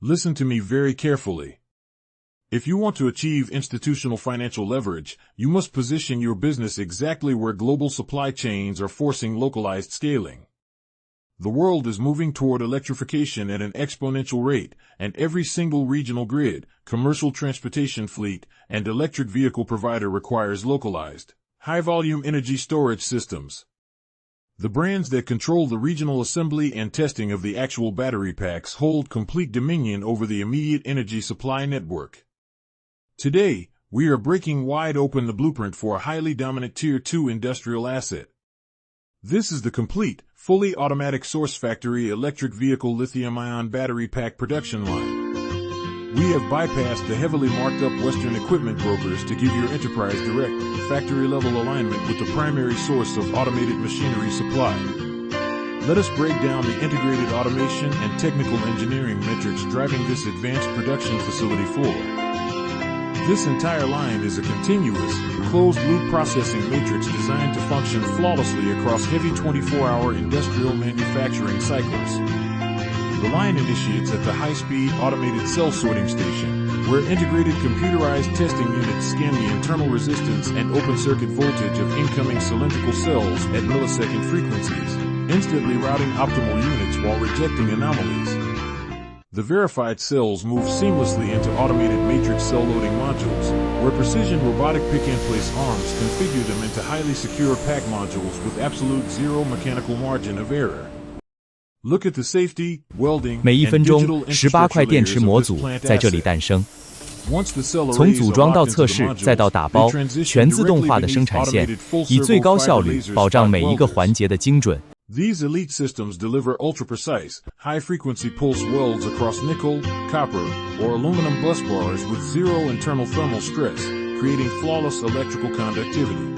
Listen to me very carefully. If you want to achieve institutional financial leverage, you must position your business exactly where global supply chains are forcing localized scaling. The world is moving toward electrification at an exponential rate, and every single regional grid, commercial transportation fleet, and electric vehicle provider requires localized, high-volume energy storage systems. The brands that control the regional assembly and testing of the actual battery packs hold complete dominion over the immediate energy supply network. Today, we are breaking wide open the blueprint for a highly dominant Tier 2 industrial asset. This is the complete, fully automatic source factory electric vehicle lithium-ion battery pack production line. We have bypassed the heavily marked up Western equipment brokers to give your enterprise direct, factory-level alignment with the primary source of automated machinery supply. Let us break down the integrated automation and technical engineering metrics driving this advanced production facility forward. This entire line is a continuous, closed-loop processing matrix designed to function flawlessly across heavy 24-hour industrial manufacturing cycles. The line initiates at the high-speed automated cell sorting station, where integrated computerized testing units scan the internal resistance and open-circuit voltage of incoming cylindrical cells at millisecond frequencies, instantly routing optimal units while rejecting anomalies. The verified cells move seamlessly into automated matrix cell loading modules, where precision robotic pick-and-place arms configure them into highly secure pack modules with absolute zero mechanical margin of error. Look at the safety, welding, 每1 and 分钟 digital 18块 infrastructure 电 layers 池 of 模 this 组 plant 在这里 asset. 诞生。 Once the cell 从 arrays 组 are 装到 locked 测 into 试 the 再到 modules, 打 they 包， transition 全自动 directly 化的 beneath 生产线 automated full 以最 servo 高效 fiber 率 laser 保障 spot 每一个 welders. 环节的精准。 These elite systems deliver ultra-precise, high-frequency pulse welds across nickel, copper, or aluminum bus bars with zero internal thermal stress, creating flawless electrical conductivity.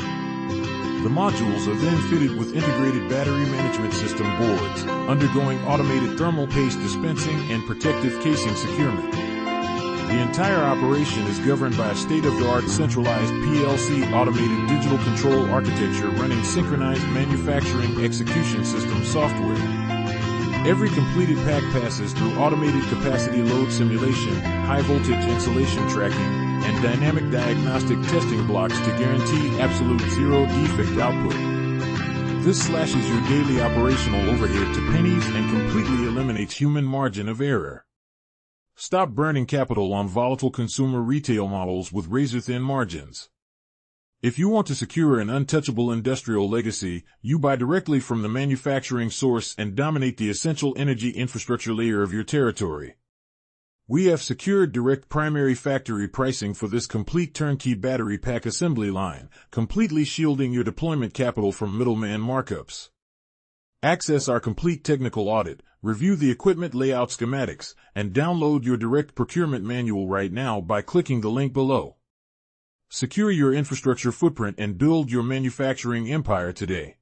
The modules are then fitted with integrated battery management system boards, undergoing automated thermal paste dispensing and protective casing securement. The entire operation is governed by a state-of-the-art centralized PLC automated digital control architecture running synchronized manufacturing execution system software. Every completed pack passes through automated capacity load simulation, high-voltage insulation tracking, and dynamic diagnostic testing blocks to guarantee absolute zero defect output. This slashes your daily operational overhead to pennies and completely eliminates human margin of error. Stop burning capital on volatile consumer retail models with razor-thin margins. If you want to secure an untouchable industrial legacy, you buy directly from the manufacturing source and dominate the essential energy infrastructure layer of your territory. We have secured direct primary factory pricing for this complete turnkey battery pack assembly line, completely shielding your deployment capital from middleman markups. Access our complete technical audit, review the equipment layout schematics, and download your direct procurement manual right now by clicking the link below. Secure your infrastructure footprint and build your manufacturing empire today.